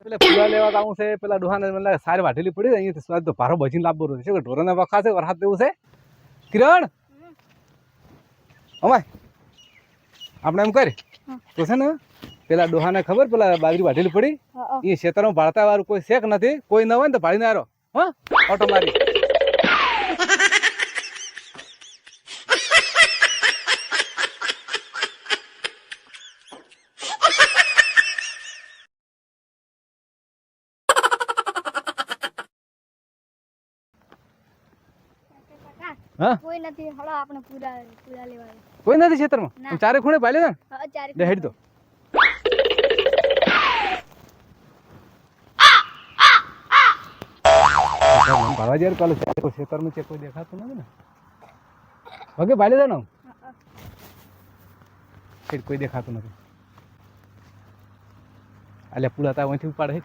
પેલા પૂરા લેવા આવું છે પેલા ડોહાને મને સારી વાઢેલી પડી અહીંયા તો ભારો ભજીને લાવવો છે કે ઢોરોને વખા છે વરસાદ એવું છે કિરણ અમાય આપણે એમ કરી તો છે ને પેલા ડોહાને ખબર પેલા બાજરી વાઢેલી પડી એ ખેતરમાં ભાળતા વાળું કોઈ શેક નથી કોઈ ન હોય ને તો ભાળીને આવ્યો હા ઓટો મારી હા કોઈ નથી હળો આપણે પૂરા પૂરા લેવા કોઈ નથી ખેતરમાં ચારે ખૂણે ભાલે ને હા ચારે લે હેડ દો ભાવા જ્યારે કાલે ખેતરમાં છે કોઈ દેખાતું નથી ને વગે ભાલે જાનો હેડ કોઈ દેખાતું નથી અલ્યા પુલા તા અહીંથી ઉપાડે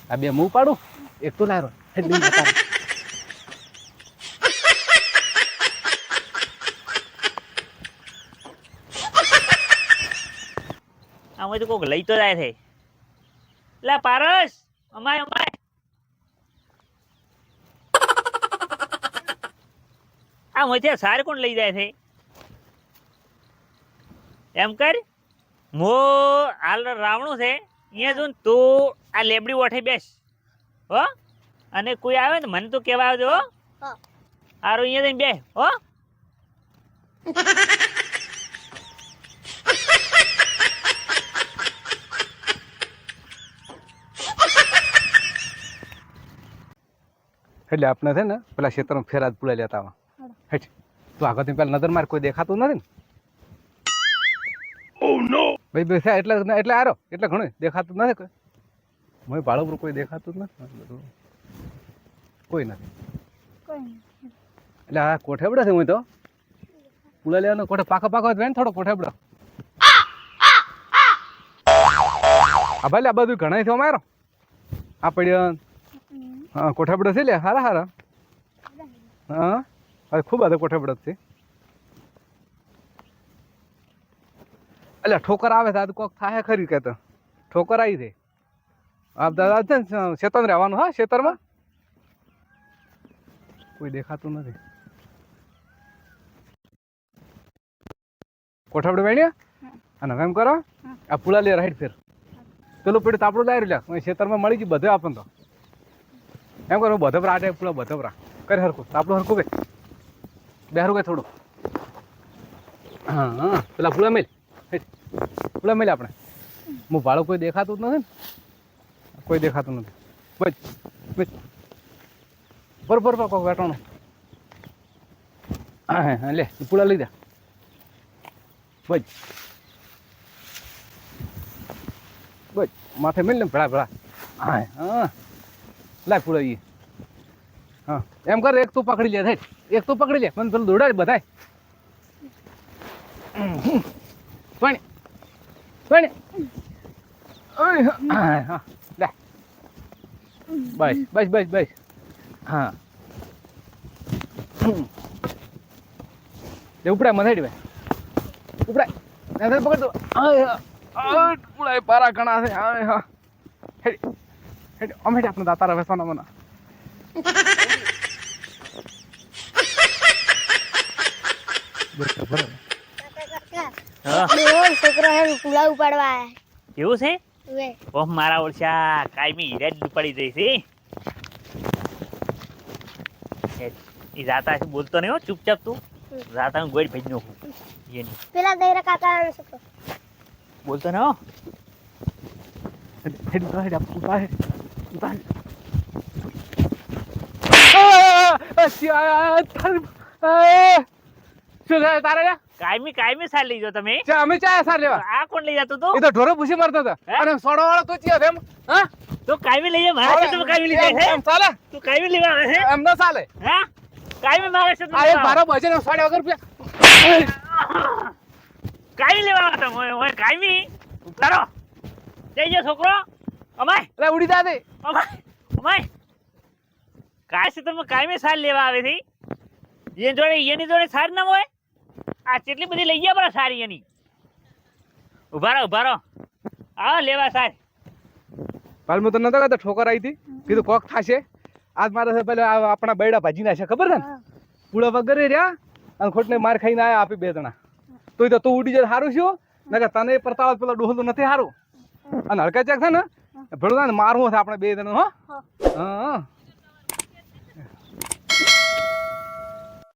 આ બે હું ઉપાડું એક તો લારો હેડ લઈ જતા આમ તો કોક લઈ તો જાય છે લે પારસ અમાય અમાય આ મોથે સાર કોણ લઈ જાય છે એમ કર મો હાલ રાવણું છે અહીંયા જો તું આ લેબડી ઓઠે બેસ હો અને કોઈ આવે ને મને તો કહેવા આવજો હો હારું અહીંયા જઈને બે હો એટલે આપણે છે ને પેલા ક્ષેત્રમાં ફેરા પુલા લેતા આવા હેઠ તું આગળથી પેલા નજર માર કોઈ દેખાતું નથી ને ભાઈ બેસા એટલે એટલે આરો એટલે ઘણું દેખાતું નથી કોઈ હું ભાડો પર કોઈ દેખાતું જ નથી કોઈ નથી એટલે આ કોઠેબડો છે હું તો પુલા લેવાનો કોઠે પાકા પાકા હોય થોડો કોઠેબડો આ ભાઈ આ બધું ઘણા છે અમારો આ પડ્યો હા કોઠાબડો છે લે હારા હારા હા હવે ખૂબ બધા કોઠાબડો છે એટલે ઠોકર આવે છે આ કોક થાય ખરી કે તો ઠોકર આવી છે આપ દાદા છે ને ખેતરમાં રહેવાનું હા ખેતરમાં કોઈ દેખાતું નથી કોઠાબડો વેણ્યા અને હવે એમ કરો આ પુલા લે રાઈટ ફેર પેલું પડ્યું તાપડું લાવી રહ્યા ખેતરમાં મળી ગયું બધે આપણને તો એમ કરો બધભરા આટે પૂરા બધભરા કરી હરખું આપણું હરખું કે બે હરખું કે થોડું હા હા પેલા ફૂલા મેલ આપણે હું ભાડું કોઈ દેખાતું જ નથી ને કોઈ દેખાતું નથી બસ બસ બરોબર કોક વેટાણું હા હા લે પૂળા લઈ દે બસ બસ માથે મેલ ને ભેળા ભેળા હા હા લાય પૂળો એ હા એમ કર એક તું પકડી લે થાય એક તું પકડી લે મને પેલું દોડાય બધાય પાણી પાણી હા લે બસ બસ બસ બસ હા ઉપડાય મને હેડી ભાઈ ઉપડાય પકડ દો પૂળા પારા ઘણા છે હા હા હેડી હેડી અમે આપણે દાતારા વેસવાના મને છોકરો હે પૂળા ઉપાડવા એવું છે વે ઓહ મારા ઓળશા કાયમી હીરા પડી જઈ છે એ જાતા છે બોલતો નહીં હો ચૂપચાપ તું જાતા હું ગોળ ભેજ નાખું એની પેલા દૈરા કાકા છોકરો બોલતો નહીં હો હેડી તો હેડી ઉતાર ઉતાર શું થાય તારે કાયમી સાર લઈ જાઓ તમે અમે ચા સાર લેવા આ કોણ લઈ જતો તો એ તો ઢોરો પૂછી મારતો હતો અને સોડો વાળો તો ચિયો એમ હા તો કાયમી લઈ જા મારા છે તો કાયમી લઈ જાય છે એમ ચાલે તું કાયમી લેવા આવે છે એમ ન ચાલે હા કાયમી મારે છે આ એક 12 બજે ને 1.5 કાયમી લેવા આવે તો ઓય કાયમી ઉતારો જઈ જા છોકરો અમાય એટલે ઉડી જા દે અમાય કાય છે તમે કાયમી સાર લેવા આવે છે એની જોડે સાર ના હોય આ કેટલી બધી લઈ ગયા બરા સારી એની ઉભા રહો આવો લેવા સાહેબ. હાલ હું તો નતો કહેતો ઠોકર આવી હતી કીધું કોક થાશે આજ મારે છે પેલા આપણા બૈડા ભાજી નાખે ખબર છે ને પૂળા વગર રહ્યા અને ખોટને માર ખાઈને આયા આપી 2 જણા તોય તો તું ઉડી જાય સારું શું ને કે તને પરતાળ પેલો ડોહલો નથી સારું અને હડકા ચેક છે ને ભેળું ને મારવું છે આપણે 2 જણા હો હા